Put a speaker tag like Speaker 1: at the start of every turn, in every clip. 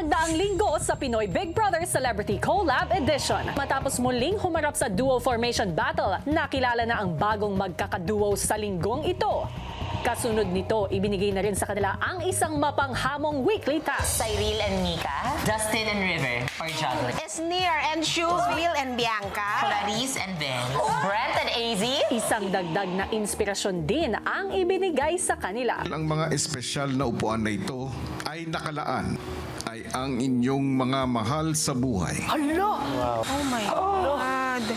Speaker 1: nagdaang linggo sa Pinoy Big Brother Celebrity Collab Edition. Matapos muling humarap sa duo formation battle, nakilala na ang bagong magkakaduo sa linggong ito. Kasunod nito, ibinigay na rin sa kanila ang isang mapanghamong weekly task.
Speaker 2: Cyril and Mika, Dustin and River for juggling,
Speaker 3: Esnir and Shoes, Will and Bianca,
Speaker 2: Clarice and Ben, Brent and AZ.
Speaker 1: Isang dagdag na inspirasyon din ang ibinigay sa kanila.
Speaker 4: Ang mga espesyal na upuan na ito ay nakalaan ay ang inyong mga mahal sa buhay.
Speaker 3: Oh my God.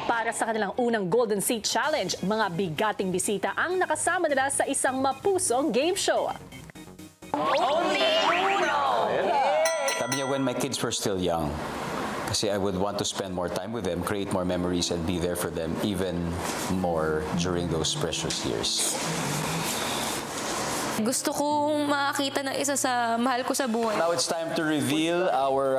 Speaker 1: Para sa kanilang unang Golden Seat Challenge, mga bigating bisita ang nakasama nila sa isang mapusong game show.
Speaker 5: Sabi niya, when my kids were still young, kasi I would want to spend more time with them, create more memories, and be there for them even more during those precious years.
Speaker 6: Gusto kong makakita ng isa sa mahal ko sa buhay.
Speaker 5: Now it's time to reveal our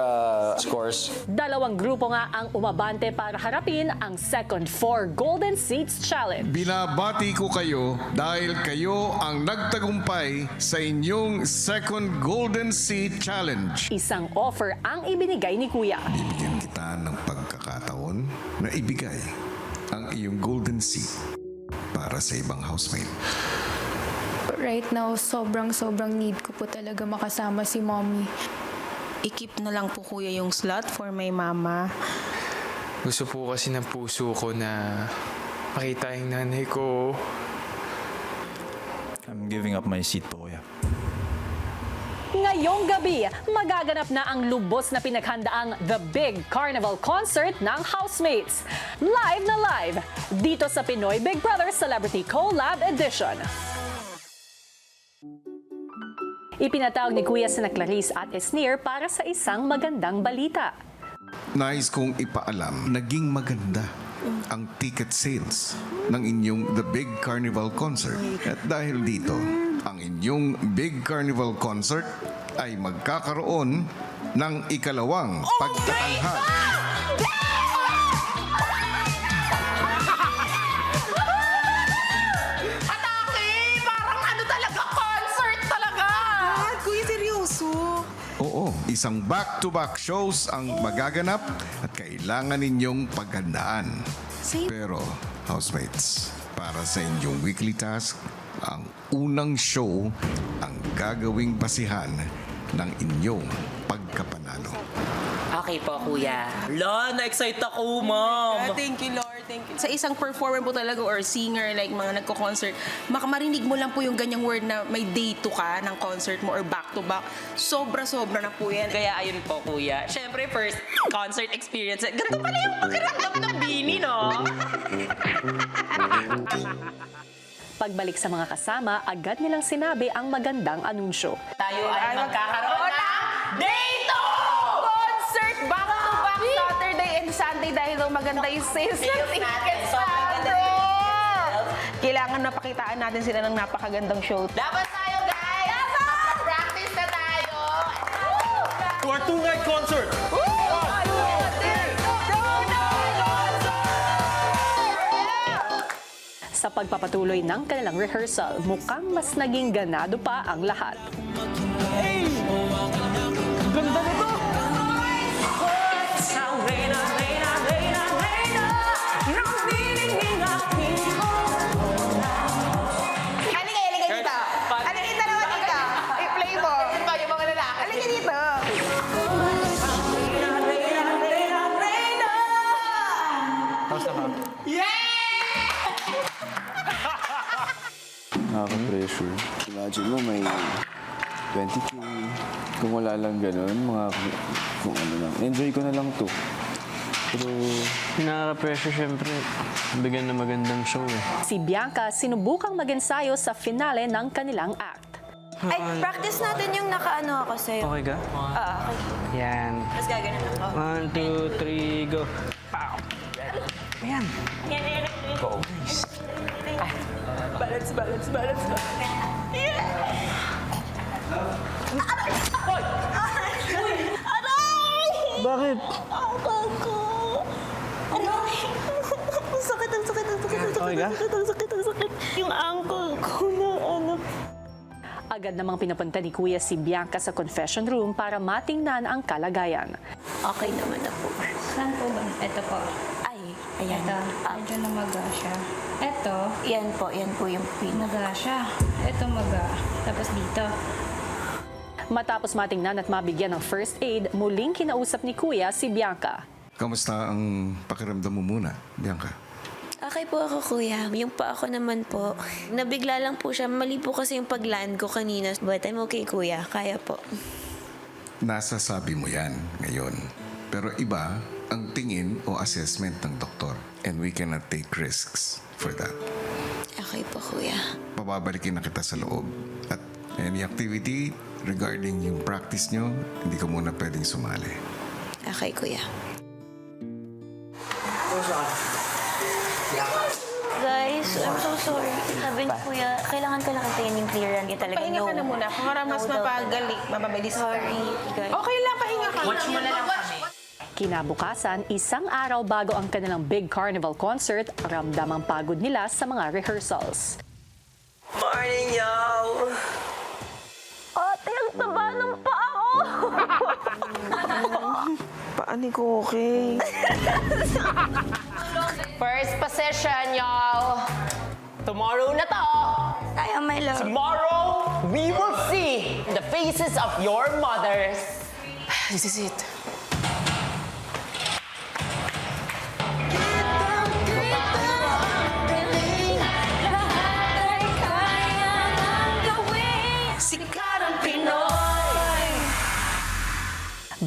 Speaker 5: scores.
Speaker 1: Dalawang grupo nga ang umabante para harapin ang second 4 Golden Seats Challenge.
Speaker 4: Binabati ko kayo dahil kayo ang nagtagumpay sa inyong second Golden Seat Challenge.
Speaker 1: Isang offer ang ibinigay ni Kuya.
Speaker 4: Bibigyan kita ng pagkakataon na ibigay ang iyong Golden Seat para sa ibang housemate.
Speaker 6: Right now, sobrang need ko po talaga makasama si mommy.
Speaker 3: I-keep na lang po kuya yung slot for my mama.
Speaker 7: Gusto po kasi ng puso ko na makita yung nanay ko.
Speaker 8: I'm giving up my seat po, kuya.
Speaker 1: Ngayong gabi, magaganap na ang lubos na pinaghandaang The Big Carnival Concert ng Housemates. Live na live, dito sa Pinoy Big Brother Celebrity Collab Edition. Ipinatawag ni Kuya sina Clarice at Esnir para sa isang magandang balita.
Speaker 4: Nais kong ipaalam, naging maganda ang ticket sales ng inyong The Big Carnival Concert. At dahil dito, ang inyong Big Carnival Concert ay magkakaroon ng ikalawang pagtatanghal. Oo, isang back-to-back shows ang magaganap at kailangan ninyong paghandaan. Pero, housemates, para sa inyong weekly task, ang unang show ang gagawing basihan ng inyong pagkapanalo.
Speaker 2: Okay po, Kuya. La, na-excite ako, Ma'am.
Speaker 3: Thank you, Lord. Thank you. Sa isang performer po talaga or singer, like mga nagko-concert, marinig mo lang po yung ganyang word na may day to ka ng concert mo or back-to-back. Sobra-sobra na po yan.
Speaker 2: Kaya ayun po, Kuya. Siyempre, first concert experience. Ganito pala yung pakiramdam ng Bini, no?
Speaker 1: Pagbalik sa mga kasama, agad nilang sinabi ang magandang anunsyo.
Speaker 2: Tayo ay magkakaroon ng Day 2!
Speaker 3: Concert back-to-back Saturday and Sunday dahil daw maganda yung sales ng tickets natin. Kailangan mapakitaan natin sila ng napakagandang show.
Speaker 2: Dapat tayo, guys! Practice na tayo!
Speaker 8: To our two-night concert!
Speaker 1: Sa pagpapatuloy ng kanilang rehearsal, mukhang mas naging ganado pa ang lahat.
Speaker 3: Halika dito. Halika dito naman ikaw. I-play mo.
Speaker 2: Yung mga lalaki.
Speaker 3: Halika dito.
Speaker 9: Nakaka-pressure. Imagine mo may 20K. Kung wala lang ganun, kung ano lang. Enjoy ko na lang to. Pero
Speaker 7: Nakaka-pressure syempre. Bigyan na magandang show eh.
Speaker 1: Si Bianca sinubukang mag-ensayo sa finale ng kanilang act.
Speaker 6: Ay, practice natin yung nakaano ako sa'yo.
Speaker 7: Okay ka?
Speaker 6: Okay.
Speaker 7: Yan.
Speaker 6: Tapos gaganon ako.
Speaker 7: 1, 2, 3, go. Pow! Ayan. Go.
Speaker 3: Balance.
Speaker 7: Bakit?
Speaker 3: Ang sakit.
Speaker 7: Okay ka?
Speaker 3: Ang sakit. Yung ankle ko na ano.
Speaker 1: Agad namang pinapunta ni Kuya si Bianca sa confession room para matingnan ang kalagayan.
Speaker 10: Okay naman na po.
Speaker 6: Saan po ba? Ito po.
Speaker 10: Ay, ayan.
Speaker 6: Ito. Medyo namaga siya. Ito,
Speaker 10: Yan po yung
Speaker 6: maga siya. Ito maga. Tapos dito.
Speaker 1: Matapos matingnan at mabigyan ng first aid, muling kinausap ni Kuya si Bianca.
Speaker 4: Kamusta ang pakiramdam mo muna, Bianca?
Speaker 10: Okay po ako, kuya. Yung pa ako naman po. Nabigla lang po siya. Mali po kasi yung pag-land ko kanina. But I'm okay, kuya. Kaya po.
Speaker 4: Nasasabi mo yan ngayon. Pero iba ang tingin o assessment ng doktor. And we cannot take risks for that.
Speaker 10: Okay po, kuya.
Speaker 4: Pababalikin na kita sa loob. At any activity regarding yung practice nyo, hindi ka muna pwedeng sumali.
Speaker 10: Okay, kuya. Guys, I'm so sorry. Sabi ni kuya, kailangan ko lang antayin yung clearance. Talaga
Speaker 3: Pahinga ka na muna. Kung mas mapagaling, mababilis ka.
Speaker 10: Sorry, guys.
Speaker 3: Okay lang, pahinga ka.
Speaker 2: Watch mo na lang kami.
Speaker 1: Kinabukasan, isang araw bago ang kanilang big carnival concert, ramdam ang pagod nila sa mga rehearsals.
Speaker 2: Morning, yo!
Speaker 10: Ate, ang taba ng paa ko!
Speaker 3: Paano ko okay?
Speaker 2: First position, y'all. Tomorrow na to.
Speaker 10: Kaya, my love.
Speaker 2: Tomorrow, we will see the faces of your mothers. This is it.
Speaker 10: Sikat ang Pinoy!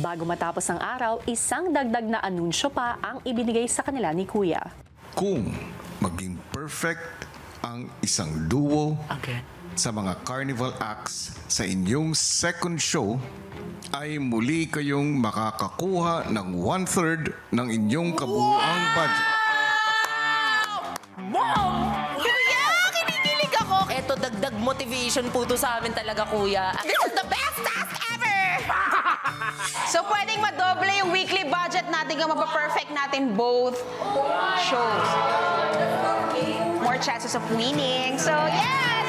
Speaker 1: Bago matapos ang araw, isang dagdag na anunsyo pa ang ibinigay sa kanila ni Kuya.
Speaker 4: Kung maging perfect ang isang duo sa mga carnival acts sa inyong second show, ay muli kayong makakakuha ng 1/3 ng inyong kabuuang budget.
Speaker 2: Kuya, kinikilig ako. Eto, dagdag motivation po to sa amin talaga, kuya. This is the best task ever!
Speaker 3: So, pwedeng madoble yung weekly budget natin kung mapaperfect natin both shows. More chances of winning. So, yes!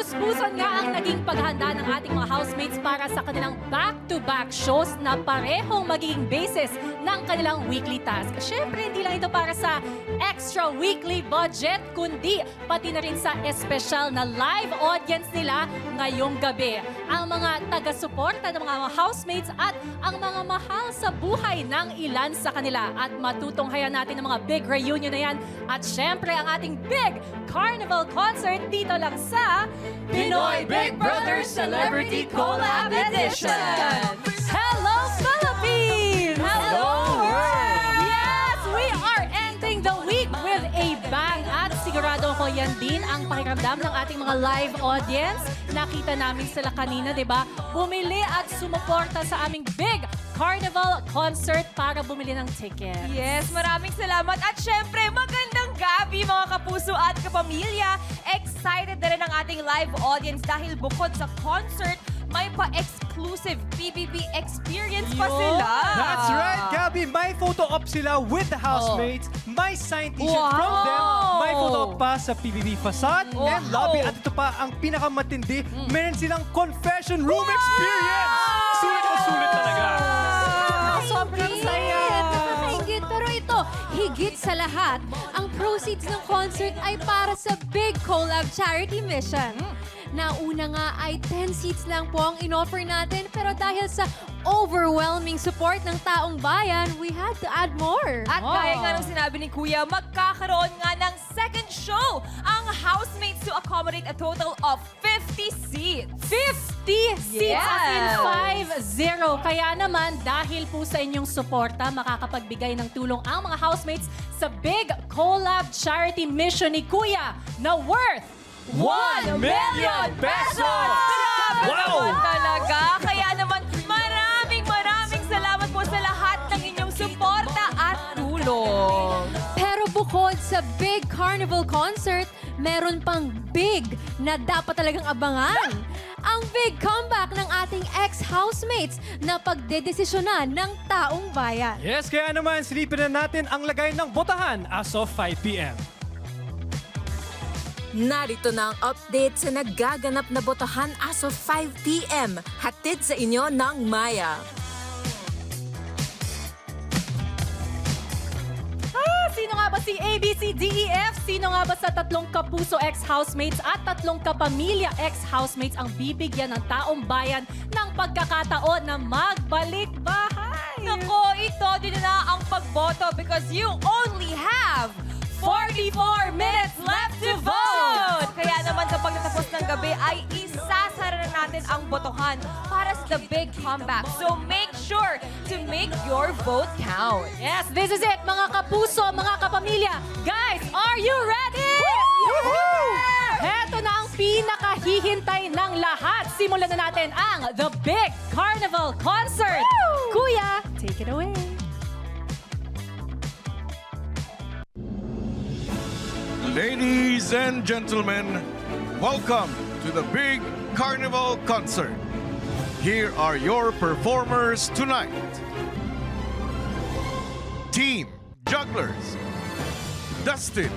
Speaker 1: Puspusan nga ang naging paghanda ng ating mga housemates para sa kanilang back-to-back shows na parehong magiging basis ng kanilang weekly task. Siyempre, hindi lang ito para sa extra weekly budget, kundi pati na rin sa espesyal na live audience nila ngayong gabi. Ang mga taga-suporta ng mga housemates at ang mga mahal sa buhay ng ilan sa kanila. At matutunghayan natin ang mga big reunion na yan. At siyempre, ang ating big carnival concert dito lang sa Pinoy Big Brother Celebrity Collab Edition! Hello, Philippines! Hello, world! Yes, we are ending the week with a bang at sigurado ko yan din ang pakiramdam ng ating mga live audience. Nakita namin sila kanina, di ba? Bumili at sumuporta sa aming big carnival concert para bumili ng ticket.
Speaker 11: Yes, maraming salamat. At syempre, magandang gabi mga kapuso at kapamilya. Excited na rin ang ating live audience dahil bukod sa concert, may pa-exclusive PBB experience pa sila.
Speaker 8: That's right, Gabby. May photo op sila with the housemates. May signed t-shirt
Speaker 11: Wow!
Speaker 8: from them. May photo op pa sa PBB facade and lobby. At ito pa ang pinakamatindi. Meron silang confession room experience. Sulit na sulit talaga.
Speaker 11: Sobrang saya.
Speaker 6: Nakakaingit. Pero ito, higit sa lahat, ang proceeds ng concert ay para sa Big Collab Charity Mission. Nauna nga ay 10 seats lang po ang in-offer natin, pero dahil sa overwhelming support ng taong bayan, we had to add more.
Speaker 11: At gaya nga ng sinabi ni Kuya, magkakaroon nga ng second show ang housemates to accommodate a total of 50 seats.
Speaker 1: 50 seats as in 5-0. Kaya naman, dahil po sa inyong suporta, makakapagbigay ng tulong ang mga housemates sa Big Collab Charity Mission ni Kuya na worth 1 million pesos!
Speaker 11: Wow! Talaga. Kaya naman, maraming salamat po sa lahat ng inyong suporta at tulong.
Speaker 6: Pero bukod sa Big Carnival Concert, meron pang big na dapat talagang abangan. ang big comeback ng ating ex-housemates na pagdedesisyonan ng taong bayan.
Speaker 8: Yes, kaya naman silipin na natin ang lagay ng botahan as of 5 p.m.
Speaker 12: Narito na ang update sa nagaganap na botohan as of 5 p.m. Hatid sa inyo ng Maya.
Speaker 1: Sino nga ba si ABCDEF? Sino nga ba sa tatlong kapuso ex-housemates at tatlong kapamilya ex-housemates ang bibigyan ng taong bayan ng pagkakataon na magbalik bahay?
Speaker 11: Nako, ito din na ang pagboto because you only have 44 minutes left to vote! Kaya naman sa pagtatapos ng gabi ay isasara na natin ang botohan para sa the big comeback. So make sure to make your vote count.
Speaker 1: Yes, this is it, mga kapuso, mga kapamilya. Guys, are you ready? Heto na ang pinakahihintay ng lahat. Simulan na natin ang The Big Carnival Concert. Kuya, take it away.
Speaker 4: Ladies and gentlemen, welcome to the Big Carnival Concert. Here are your performers tonight. Team Jugglers, Dustin,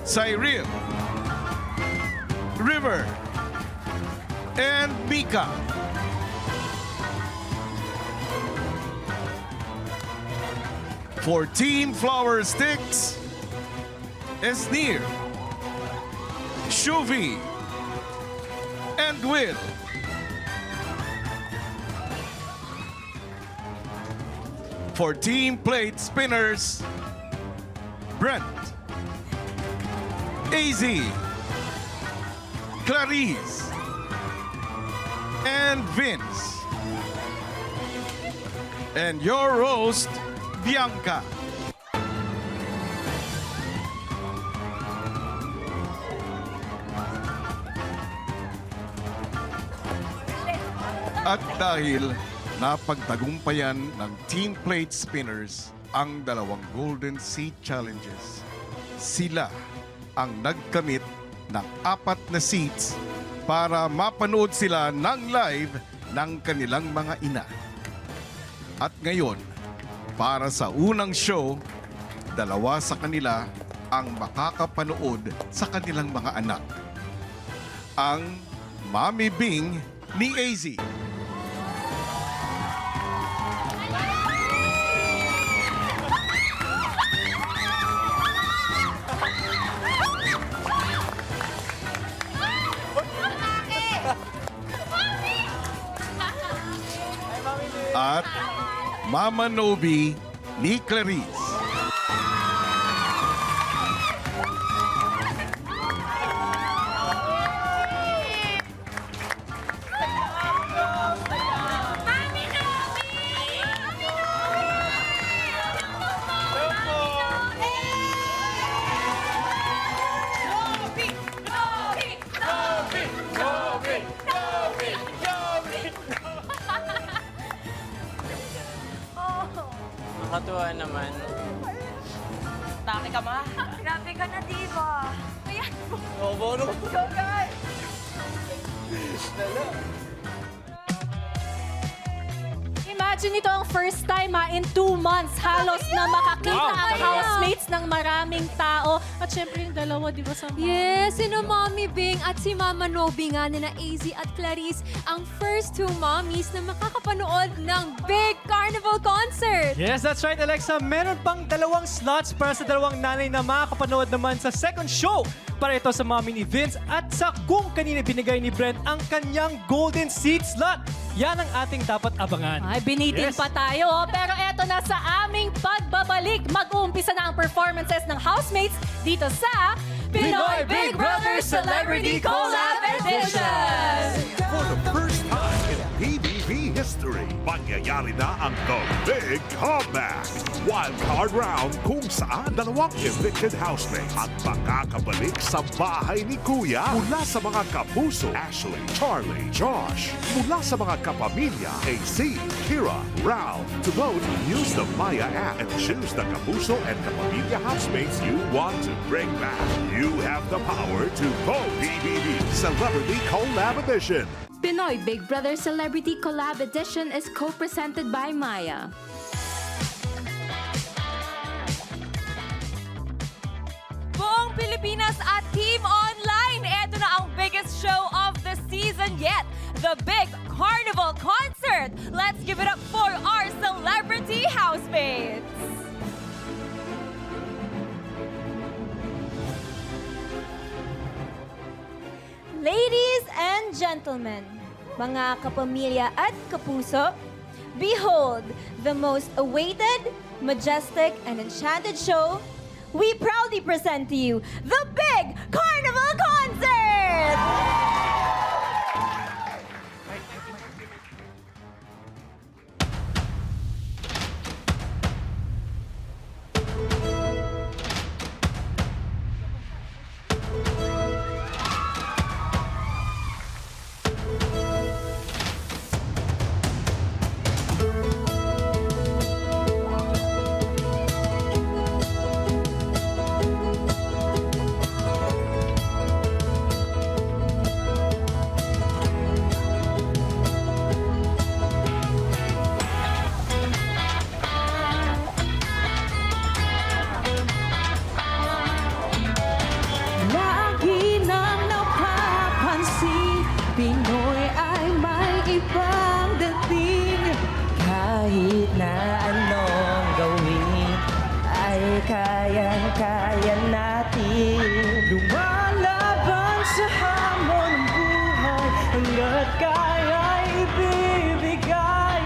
Speaker 4: Cyril, River, and Mika. For Team Flower Sticks, Esnir, Shuvi, and Will. For Team Plate Spinners, Brent, AZ, Clarice, and Vince. And your host, Bianca. At dahil napagtagumpayan ng Team Plate Spinners ang dalawang Golden Seat Challenges, sila ang nagkamit ng 4 na seats para mapanood sila ng live ng kanilang mga ina. At ngayon, para sa unang show, 2 sa kanila ang makakapanood sa kanilang mga anak. Ang Mommy Bing ni AZ. At Mama Nobi ni Clarice.
Speaker 2: Nakatuwa naman.
Speaker 11: Taki ka ma.
Speaker 10: Grabe ka na, diva.
Speaker 11: Ayan.
Speaker 10: Go, guys!
Speaker 1: Imagine ito ang first time in 2 months halos na makakita
Speaker 8: Wow,
Speaker 1: ang
Speaker 8: talaga?
Speaker 1: housemates ng maraming tao. At syempre yung dalawa, di ba, sa
Speaker 6: Yes, sino Mommy Bing at si Mama Nobi nga nila AZ at Clarice ang first 2 mommies na makakapanood ng Big Carnival Concert.
Speaker 8: Yes, that's right, Alexa. Meron pang 2 slots para sa 2 nanay na makakapanood naman sa second show. Para ito sa mommy ni Vince at sa kung kanina binigay ni Brent ang kanyang golden seat slot. Yan ang ating dapat abangan.
Speaker 1: Ay, binitin
Speaker 8: Yes.
Speaker 1: pa tayo. Pero eto na sa aming pagbabalik. Mag-uumpisa na ang performances ng housemates dito sa Pinoy Big Brother Celebrity Collab Edition!
Speaker 13: For the first time in PBB history, history. Mangyayari na ang The Big Comeback. Wildcard round kung saan dalawang evicted housemates ang makakabalik sa bahay ni Kuya mula sa mga kapuso Ashley, Charlie, Josh. Mula sa mga kapamilya AC, Kira, Ralph. To vote, use the Maya app and choose the kapuso and kapamilya housemates you want to bring back. You have the power to vote. BBB Celebrity Collab Edition.
Speaker 12: Pinoy Big Brother Celebrity Collab Edition is co-presented by Maya.
Speaker 11: Buong Pilipinas at Team Online, eto na ang biggest show of the season yet, the Big Carnival Concert. Let's give it up for our celebrity housemates.
Speaker 6: Ladies and gentlemen, mga kapamilya at kapuso, behold the most awaited, majestic, and enchanted show. We proudly present to you the Big Carnival Concert!
Speaker 12: Lagi nang napapansin, Pinoy ay may ibang dating. Kahit na anong gawin, ay kayang-kaya natin. Lumalaban sa hamon ng buhay, hanggat kaya'y ibibigay.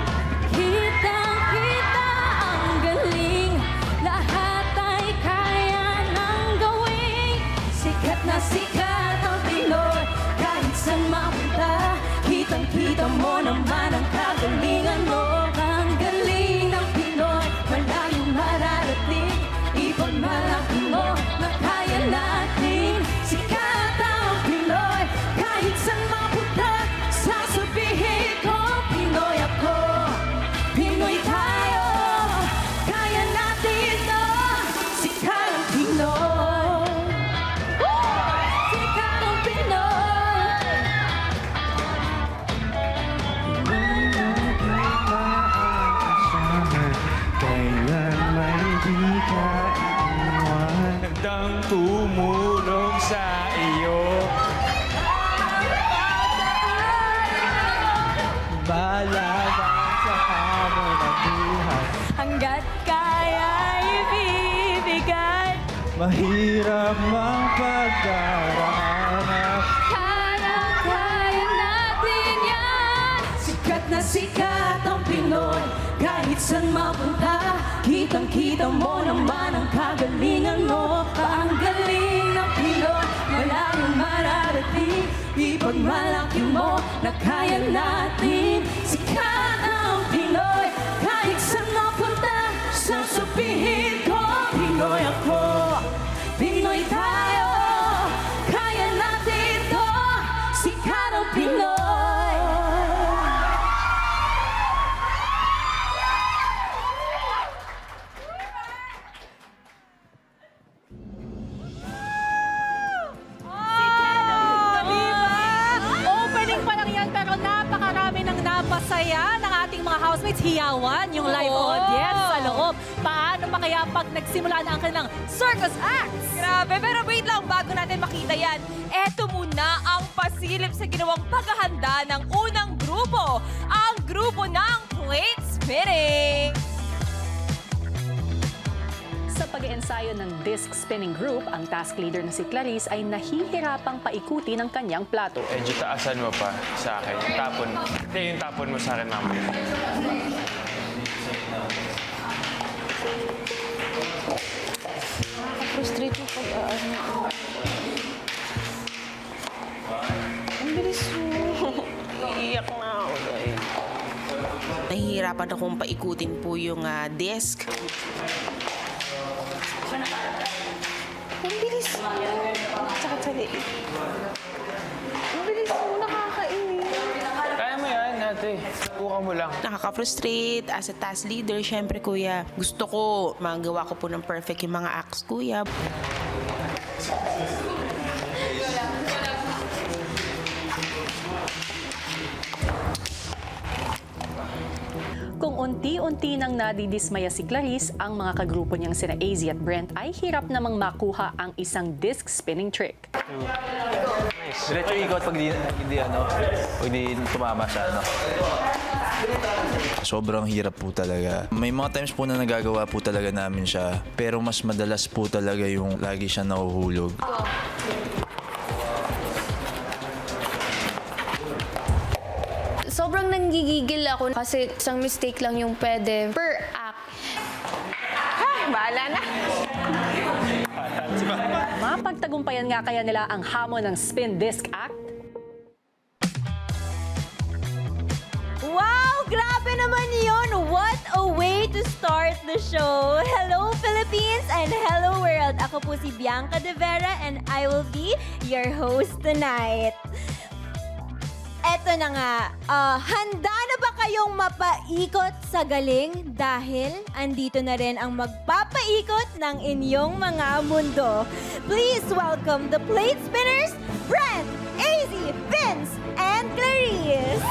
Speaker 12: Kitang-kita ang galing, lahat ay kaya nang gawin. Sikat na sikat ang Pinoy, kahit saan mapunta. Kitang-kita mo naman ang kagalingan mo. Ang galing ng Pinoy, malayong mararating. Ipagmalaki mo na kaya natin. Sikat ang Pinoy, kahit saan mapunta. Sasabihin ko, Pinoy ako, Pinoy tayo. Kaya natin ito, sikat ang Pinoy. Sikat ang Pinoy.
Speaker 7: Kailan may di ka iwan, handang tumulong sa iyo. Balaban sa hamon ng buhay,
Speaker 6: Hanggat kaya ibibigay.
Speaker 7: mahirap mang pagdaraanan.
Speaker 6: Kaya natin yan.
Speaker 12: Sikat na sikat ang Pinoy, kahit saan mapunta. Kitang-kita mo naman ang kagalingan mo. Ang galing ng Pinoy, malayong mararating. Ipagmalaki mo na kaya natin. Sikat ang Pinoy, kahit saan mapunta. Sasabihin ko, Pinoy ako, Pinoy tayo. Kaya natin ito, sikat ang Pinoy.
Speaker 1: Opening pa lang yan, pero napakarami ng napasaya ng ating mga housemates. Hiyawan yung live
Speaker 11: Oo.
Speaker 1: audience sa loob. Paano pa kaya pag nagsimula na ang kanilang circus acts?
Speaker 11: Grabe, pero wait lang, bago natin makita yan, eto muna ang pasilip sa ginawang paghahanda ng unang grupo, ang grupo ng Plate Spinning.
Speaker 1: Sa pag-iensayo ng disc spinning group, ang task leader na si Clarice ay nahihirapang paikuti ng kanyang plato.
Speaker 7: Medyo taasan mo pa sa akin. Tapon. Hindi, yung tapon mo sa akin, mamaya.
Speaker 3: Frustrate mo pag Ang bilis mo. Iiyak na ako dahil. Nahihirapan akong paikutin po yung disc. Ang bilis. Tsaka tsali. Ang bilis mo, nakakainis.
Speaker 7: Kaya mo yan, ate. Buka mo lang.
Speaker 3: Nakaka-frustrate as a task leader. Siyempre, kuya, gusto ko magawa ko po ng perfect yung mga acts, kuya.
Speaker 1: Kung unti-unti nang nadidismaya si Clarice, ang mga kagrupo niyang sina AZ at Brent ay hirap namang makuha ang isang disc spinning trick.
Speaker 5: Diretso ikot pag hindi tumama sa
Speaker 9: Sobrang hirap po talaga. May mga times po na nagagawa po talaga namin siya, pero mas madalas po talaga yung lagi siya nahuhulog.
Speaker 10: Sobrang nanggigigil ako kasi isang mistake lang yung pwede per act.
Speaker 3: Bahala na.
Speaker 1: Mapagtagumpayan nga kaya nila ang hamon ng spin disc act?
Speaker 11: Wow! Grabe naman yun! What a way to start the show! Hello, Philippines, and hello, world! Ako po si Bianca De Vera, and I will be your host tonight. Eto na nga, handa na ba kayong mapaikot sa galing? Dahil andito na rin ang magpapaikot ng inyong mga mundo. Please welcome the plate spinners, Brent, AZ, Vince, and Clarice!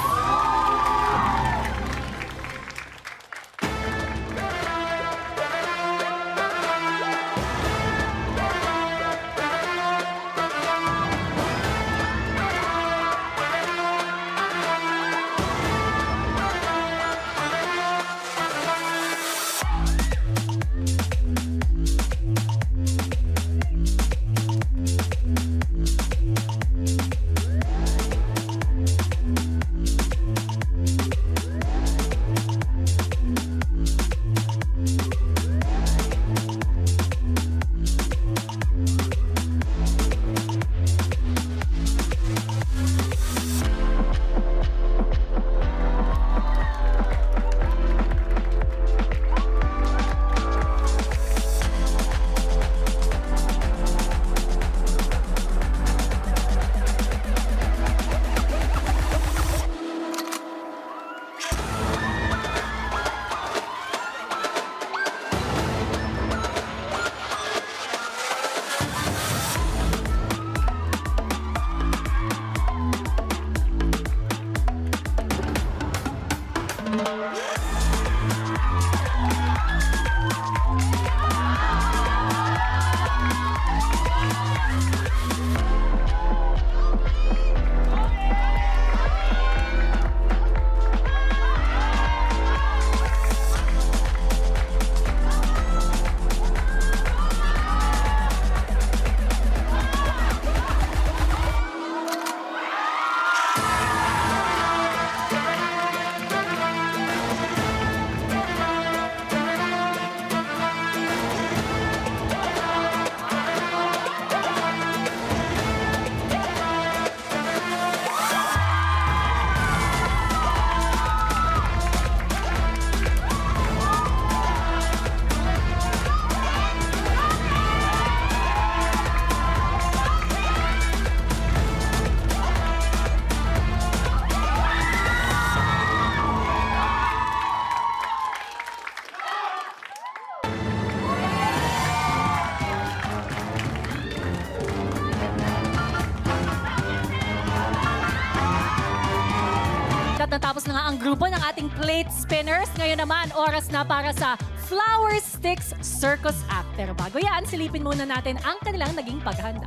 Speaker 11: Natapos na nga ang grupo ng ating plate spinners. Ngayon naman, oras na para sa Flower Sticks Circus Act. Pero bago yan, silipin muna natin ang kanilang naging paghanda.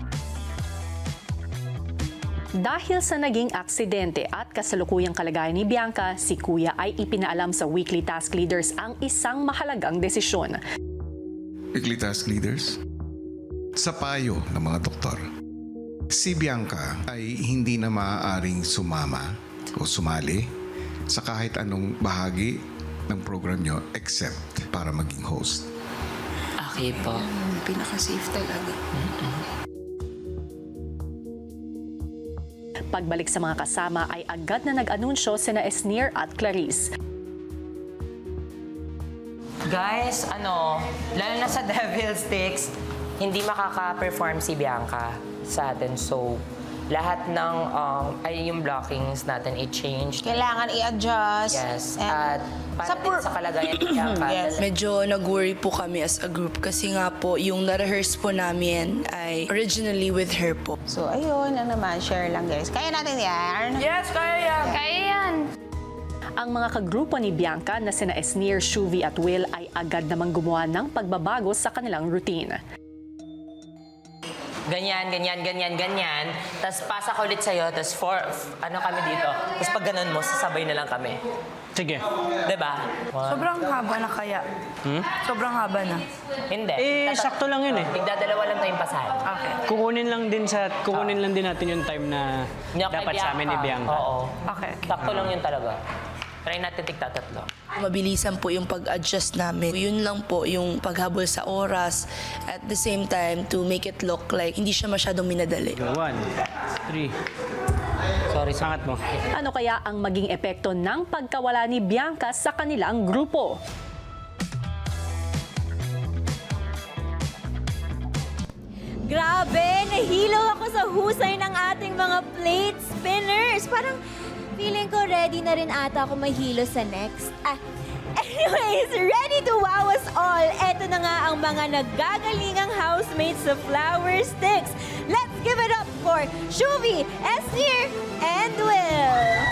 Speaker 1: Dahil sa naging aksidente at kasalukuyang kalagayan ni Bianca, si Kuya ay ipinaalam sa weekly task leaders ang isang mahalagang desisyon.
Speaker 4: Weekly task leaders, sa payo ng mga doktor, si Bianca ay hindi na maaaring sumama o sumali sa kahit anong bahagi ng program nyo except para maging host.
Speaker 2: Okay po.
Speaker 3: Pinaka-safe talaga.
Speaker 1: Pagbalik sa mga kasama ay agad na nag-anunsyo sina Esnir at Clarice.
Speaker 2: Guys, lalo na sa Devil Sticks, hindi makaka-perform si Bianca sa atin. So, lahat ng yung blockings natin i-change.
Speaker 3: Kailangan i-adjust.
Speaker 2: Yes. At para din sa kalagayan ni Bianca.
Speaker 14: Medyo nag-worry po kami as a group kasi nga po yung na-rehearse po namin ay originally with her po.
Speaker 3: So, ayun lang naman. Share lang, guys. Kaya natin yan.
Speaker 2: Yes, kaya yan!
Speaker 10: Kaya yan!
Speaker 1: Ang mga kagrupo ni Bianca na sina Esnir, Shuvi at Will ay agad namang gumawa ng pagbabago sa kanilang routine.
Speaker 2: Ganyan. Tapos pasa ko ulit sa'yo, tapos kami dito. Tapos pag ganun mo, sasabay na lang kami.
Speaker 8: Sige.
Speaker 2: Diba?
Speaker 14: Sobrang haba na kaya. Sobrang haba na.
Speaker 2: Hindi.
Speaker 8: Sakto lang yun eh.
Speaker 2: Tigdadalawa lang tayong pasahan.
Speaker 14: Okay.
Speaker 8: Kukunin lang din natin yung time na dapat sa amin ni Bianca.
Speaker 2: Oo.
Speaker 14: Okay.
Speaker 2: Sakto lang yun talaga. Try natin tigtatatlo.
Speaker 14: Mabilisan po yung pag-adjust namin. Yun lang po yung paghabol sa oras. At the same time, to make it look like hindi siya masyadong minadali.
Speaker 8: 1, 3.
Speaker 2: Sorry,
Speaker 8: Sangat mo.
Speaker 1: Ano kaya ang maging epekto ng pagkawala ni Bianca sa kanilang grupo?
Speaker 6: Grabe, nahilo ako sa husay ng ating mga plate spinners. Parang feeling ko ready na rin ata ako mahilo sa next. Anyways, ready to wow us all. Eto na nga ang mga naggagalingang housemates sa Flower Sticks. Let's give it up for Shuvi, Esnir, and Will.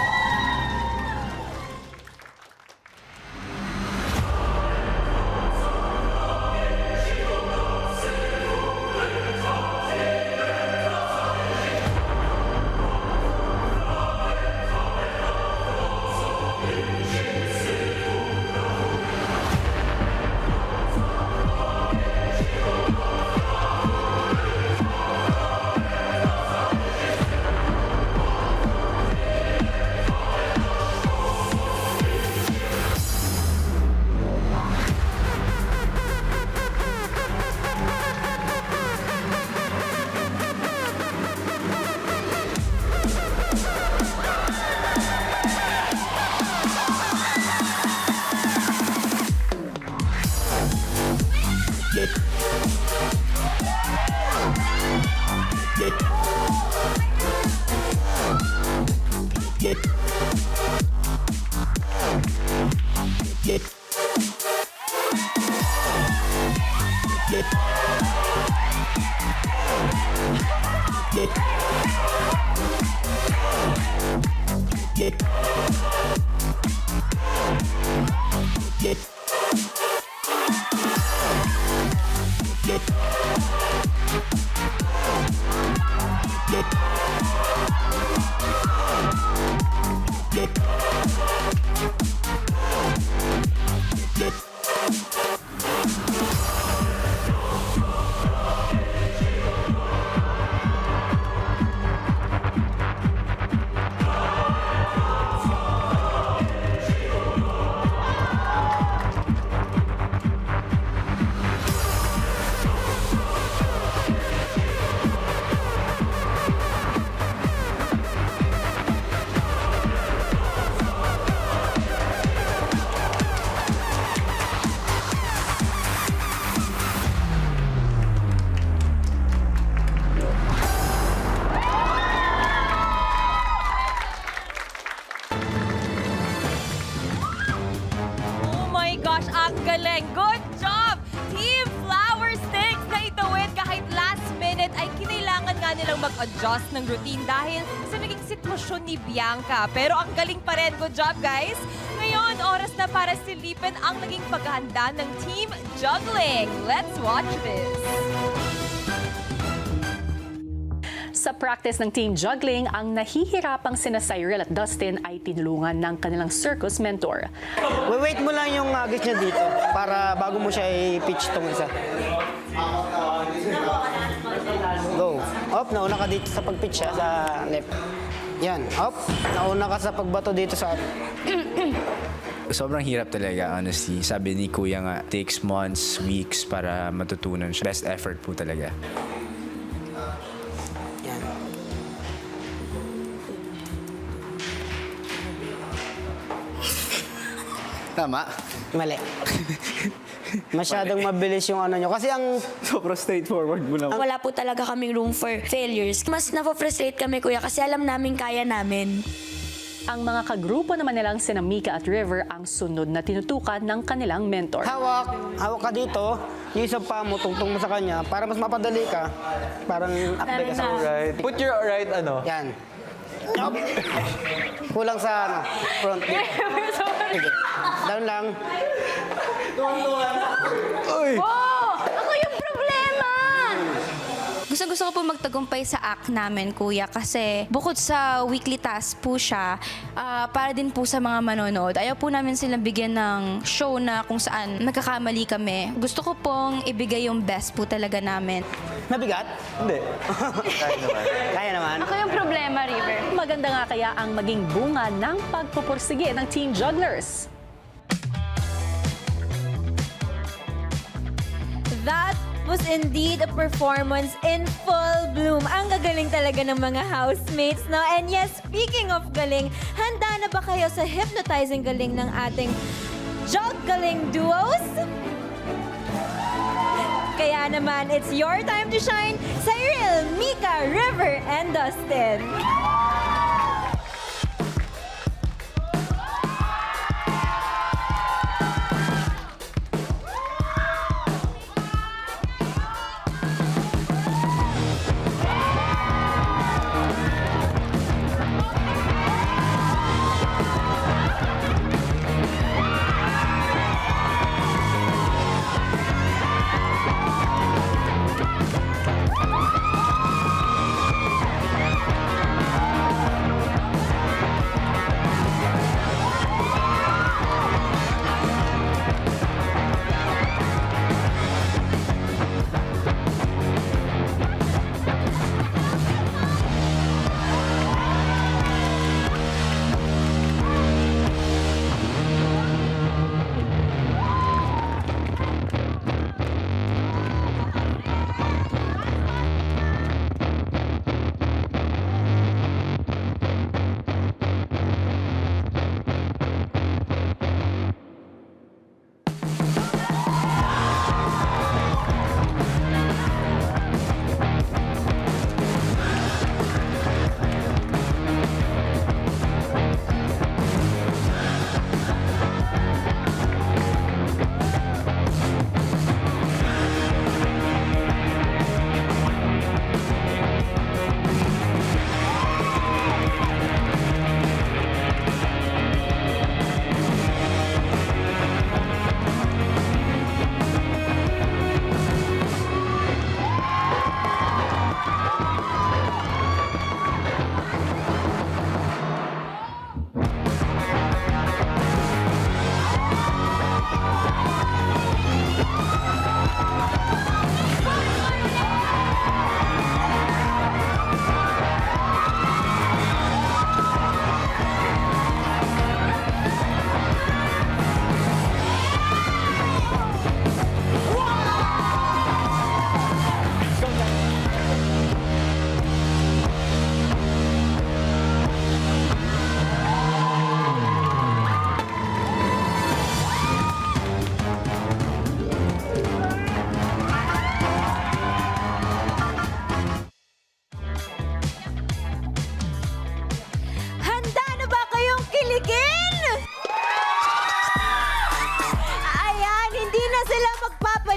Speaker 11: Ang galing! Good job! Team Flower Sticks na itawid kahit last minute ay kinailangan nga nilang mag-adjust ng routine dahil sa naging sitwasyon ni Bianca. Pero ang galing pa rin. Good job, guys! Ngayon, oras na para silipin ang naging paghahanda ng Team Juggling. Let's watch this!
Speaker 1: Sa practice ng Team Juggling, ang nahihirapang sina Cyril at Dustin ay tinulungan ng kanilang circus mentor.
Speaker 8: Wait mo lang yung agis niya dito para bago mo siya i-pitch tong isa. Go. Up, nauna ka dito sa pag-pitch sa left. Yan, up. Nauna ka sa pagbato dito sa...
Speaker 9: Sobrang hirap talaga, honestly. Sabi ni Kuya nga, takes months, weeks para matutunan siya. Best effort po talaga.
Speaker 8: Tama? Mali.
Speaker 15: Masyadong mabilis yung ano nyo. Kasi ang sobrang straightforward mo na.
Speaker 10: Wala po talaga kaming room for failures. Mas na-frustrate kami, kuya, kasi alam namin kaya namin.
Speaker 1: Ang mga kagrupo naman nilang sina Mika at River ang sunod na tinutukan ng kanilang mentor.
Speaker 15: Hawak ka dito. Yung isang paa mo, tungtong mo sa kanya para mas mapadali ka. Parang akbay ka sa
Speaker 7: Right. Put your right
Speaker 15: Yan. Yup. Kulang sa front dito. Sige. Down lang.
Speaker 6: Ako yung problema!
Speaker 11: Gusto ko po magtagumpay sa act namin, kuya, kasi bukod sa weekly task po siya, para din po sa mga manonood. Ayaw po namin silang bigyan ng show na kung saan nagkakamali kami. Gusto ko pong ibigay yung best po talaga namin.
Speaker 15: Mabigat? Hindi. Kaya naman.
Speaker 6: Ako yung problema, River.
Speaker 1: Maganda nga kaya ang maging bunga ng pagpupursige ng Team Jugglers.
Speaker 11: That was indeed a performance in full bloom. Ang gagaling talaga ng mga housemates, no? And yes, speaking of galing, handa na ba kayo sa hypnotizing galing ng ating juggling duos? Kaya naman, it's your time to shine, Cyril, Mika, River, and Dustin.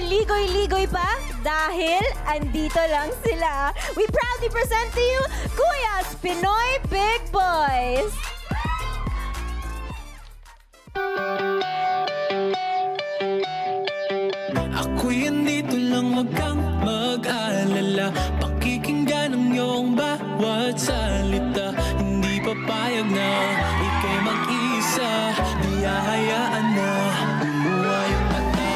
Speaker 11: Ligoy-ligoy pa dahil andito lang sila. We proudly present to you Kuya's Pinoy Big Boys.
Speaker 16: Ako'y andito lang, wag kang mag-alala. Pakikinggan ang iyong bawat salita. Hindi papayag na ika'y mag-isa. Di hahayaan na lumuha yung mata.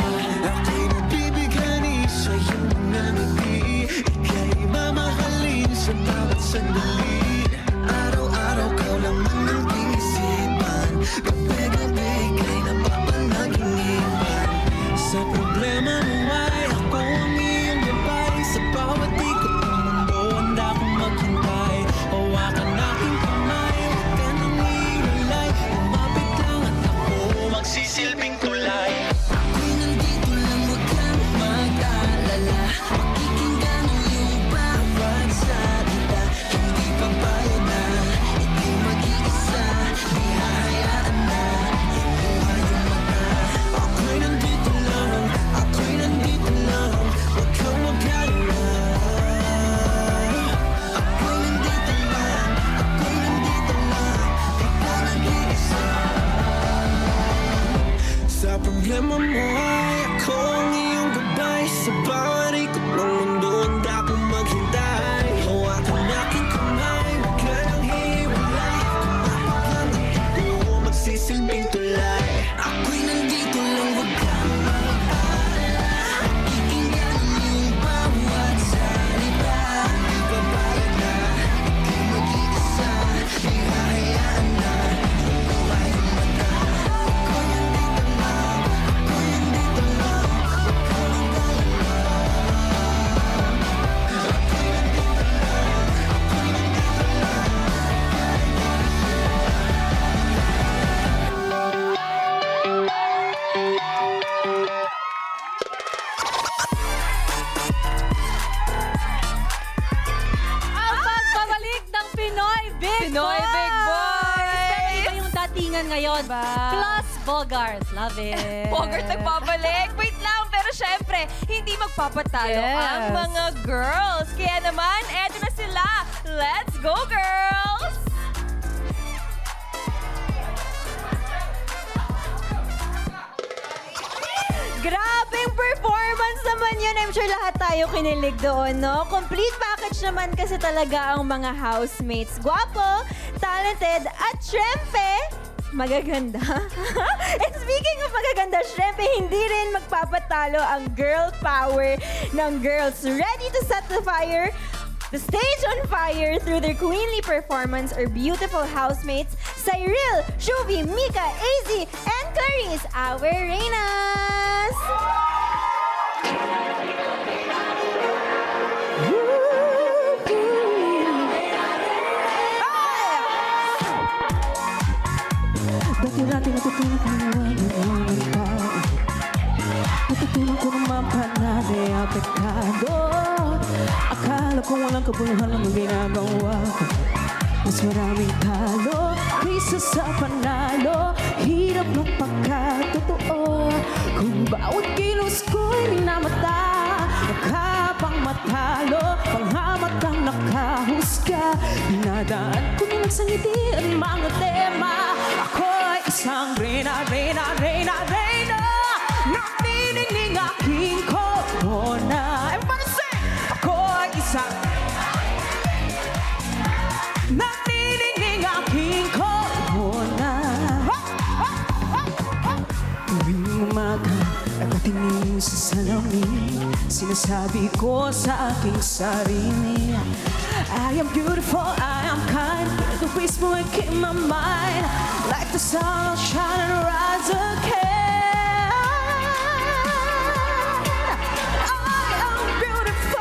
Speaker 16: Ako'y nabibigyan sa iyong mga ngiti. Ika'y mamahalin sa bawat sandali. Araw-araw ka lamang ng isipan. Gabi-gabi ika'y napapanaginipan. Sa problema mo ay ako ang iyong gabay. Sa bawat ikot ng mundo handa kong maghintay. Hawakan aking kamay, huwag ka nang iilalay. Lumapit lang at ako magsisilbing tulay. Ako'y nandito lang
Speaker 11: outingan ngayon. Plus Bogart. Love it. Bogart nagbabalik. Wait lang, pero syempre, hindi magpapatalo ang mga girls. Kaya naman, eto na sila. Let's go, girls!
Speaker 17: Grabing performance naman yun. I'm sure lahat tayo kinilig doon, no? Complete package naman kasi talaga ang mga housemates. Guwapo, talented, at syempre, magaganda. And speaking of magaganda, syempre, hindi rin magpapatalo ang girl power ng girls. Ready to set the fire? The stage on fire through their queenly performance are beautiful housemates, Cyril, Shuvi, Mika, AZ, and Clarice, our Reynas!
Speaker 18: Dati-dati natutunan ko naman ang tao. Natutunan ko naman panade ang pekado. Akala ko walang kabuluhan ang ginagawa ko. Mas maraming talo kaysa sa panalo. Hirap ng pagkatotoo. Kung bawat kilos ko'y minamata. Nakapang matalo, panghamat ang nakahusga. Dinadaan ko na nagsangiti ang mga tema. Ako'y isang reyna, reyna, reyna, reyna. Naniningning aking corona. Everybody sing! Ako'y isang naniningning aking corona. Tuwing umaga, nakatingin sa salamin, sinasabi ko sa aking sarili, I am beautiful, I am kind. The ways mo I keep my mind like the sun will shine and rise again. I am beautiful,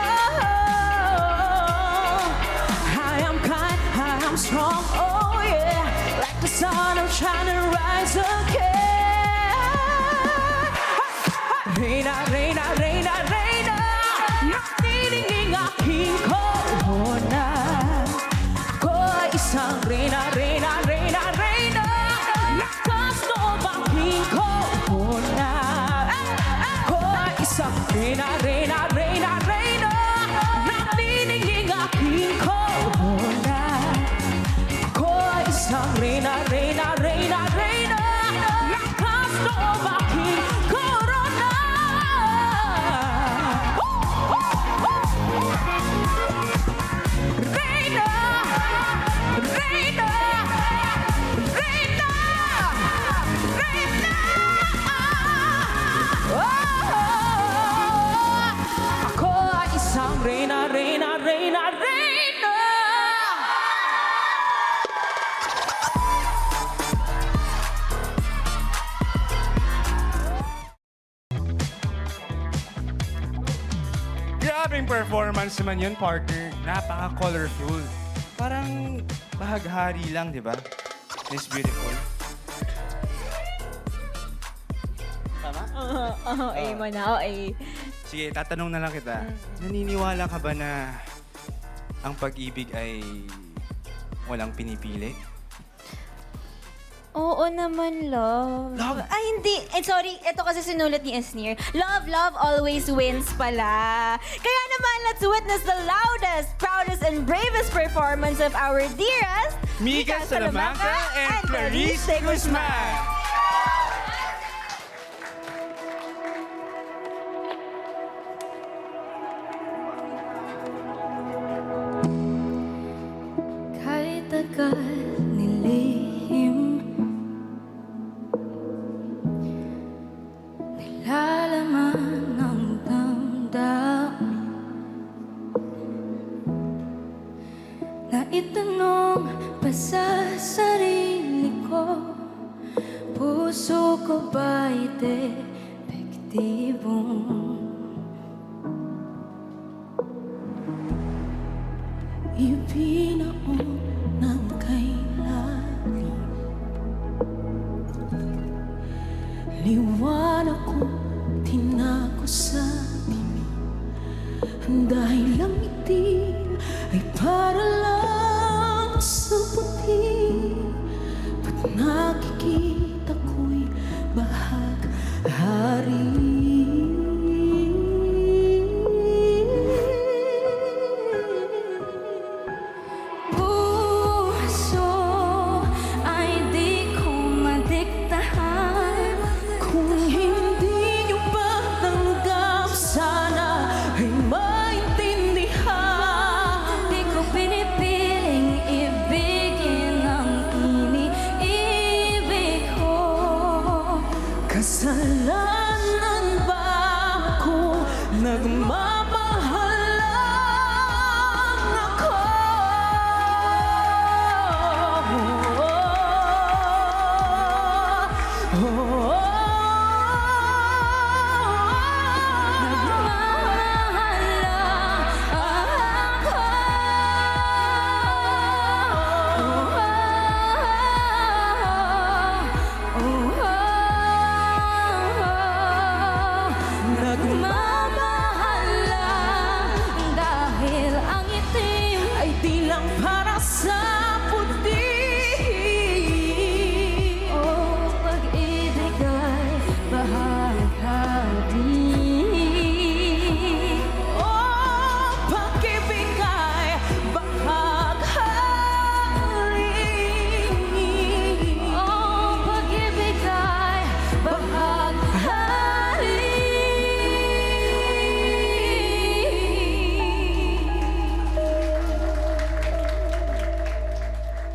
Speaker 18: I am kind, I am strong, oh yeah. Like the sun will shine and rise again. Reyna, reyna, reyna, reyna. Naniningning aking corona. Ako'y isang reyna, reyna, reyna, reyna. Nakastoob aking corona. Ako'y isang reyna, reyna, reyna, reyna. Naniningning aking corona. Ako'y isang reyna, reyna, reyna, reyna. Nakastoob aking corona. Reyna! Reyna! Reyna! Reyna! Ako ay isang reyna, reyna, reyna, reyna!
Speaker 8: Grabing performance naman yun, partner. Napaka-colorful. Parang bahaghari lang, di ba? It's beautiful. Tama?
Speaker 17: A mo na, A.
Speaker 8: Sige, tatanong na lang kita. Naniniwala ka ba na ang pag-ibig ay walang pinipili?
Speaker 17: Oo naman, love. Ay, hindi. Sorry, ito kasi sinulat ni Esnir. Love, love always wins pala. Kaya naman, let's witness the loudest, proudest, and bravest performance of our dearest
Speaker 8: Mika Salamanca and Clarice Guzman.
Speaker 18: Kahit tagal nilihim, nilalaman ng damdamin na itanong pa sa sarili ko, puso ko ba'y depektibong ibinaon ng kailalim? Liwanag ko tinago sa dilim, dahil ang itim ay para lang sa puti. Ba't naging lang para sa puti.
Speaker 6: Oh, pag-ibig ay bahagi.
Speaker 18: Oh, pag-ibig ay bahaghari.
Speaker 6: Oh, pag-ibig ay bahaghari.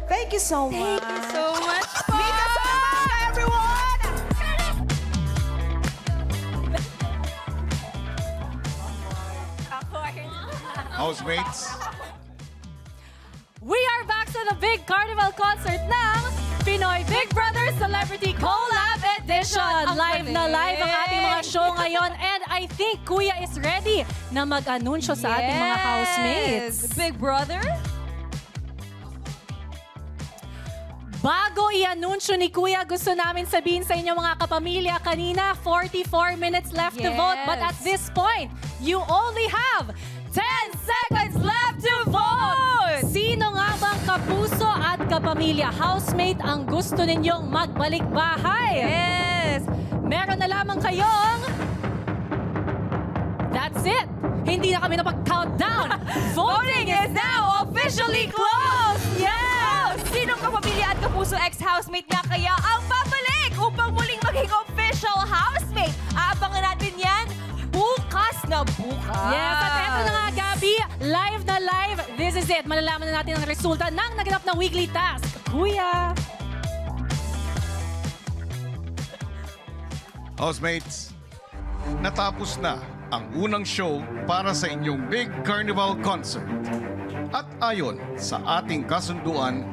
Speaker 18: Thank you so much.
Speaker 11: Thank you so much po!
Speaker 18: Mika Salamanca, everyone!
Speaker 4: Housemates,
Speaker 1: We are back sa the big carnival concert ng Pinoy Big Brother Celebrity Collab Edition. Live na live ang ating mga show ngayon and I think Kuya is ready na mag-anunsyo sa ating mga housemates.
Speaker 11: Big Brother?
Speaker 1: Bago i-anunsyo ni Kuya, gusto namin sabihin sa inyo mga kapamilya, kanina 44 minutes left to vote. But at this point, you only have 10 seconds left to vote! Sino nga bang kapuso at kapamilya housemate ang gusto ninyong magbalik bahay?
Speaker 11: Yes!
Speaker 1: Meron na lamang kayong... That's it! Hindi na kami napag-countdown!
Speaker 11: Voting is now officially closed! Yes! Sinong kapamilya at kapuso ex-housemate na kaya ang babalik upang muling maging official housemate? Aabangan natin yan bukas na bukas.
Speaker 1: Yes, at eto na nga, Gabby, live na live. This is it. Malalaman na natin ang resulta ng naganap na weekly task. Kuya!
Speaker 4: housemates, natapos na ang unang show para sa inyong Big Carnival Concert. At ayon sa ating kasunduan,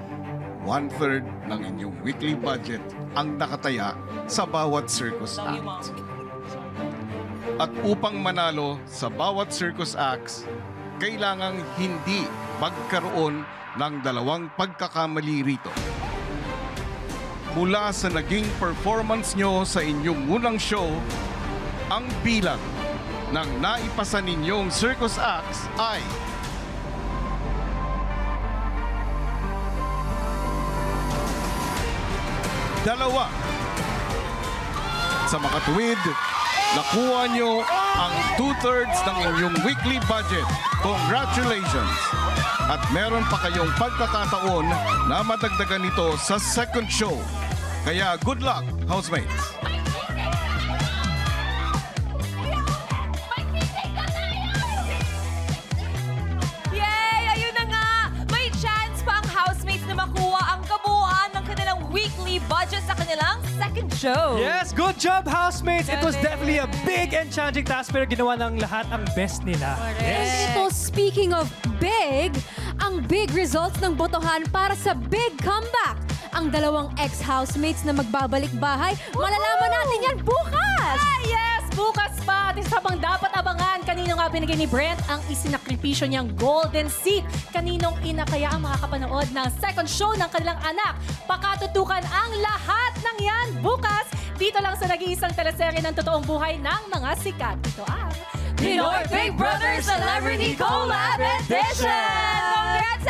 Speaker 4: 1/3 ng inyong weekly budget ang nakataya sa bawat circus act. At upang manalo sa bawat circus acts, kailangang hindi magkaroon ng dalawang pagkakamali rito. Mula sa naging performance nyo sa inyong unang show, ang bilang ng naipasa ninyong circus acts ay dalawa. Sa makatuwid, nakuha nyo ang 2/3 ng inyong weekly budget. Congratulations! At meron pa kayong pagkakataon na madagdagan ito sa second show. Kaya good luck, housemates!
Speaker 11: Yay! Ayun na nga! May chance pa ang housemates na makuha ang kabuuan ng kanilang weekly budget sa kanilang second show.
Speaker 8: Yes, good job, housemates! It was
Speaker 11: Galing.
Speaker 8: definitely a big and challenging task pero ginawa ng lahat ang best nila.
Speaker 6: And ito, speaking of big, ang big results ng botohan para sa big comeback. Ang dalawang ex-housemates na magbabalik bahay, malalaman natin yan bukas!
Speaker 1: Ah, yes! Bukas pa! At isa pang dapat abangan, kanino nga binigay ni Brent ang isinakripisyo niyang golden seat? Kaninong ina kaya ang makakapanood ng second show ng kanilang anak? Pakatutukan ang lahat ng yan bukas dito lang sa nag-iisang teleserye ng totoong buhay ng mga sikat. Ito ang
Speaker 11: Pinoy Big Brother Celebrity Collab Edition! Congrats,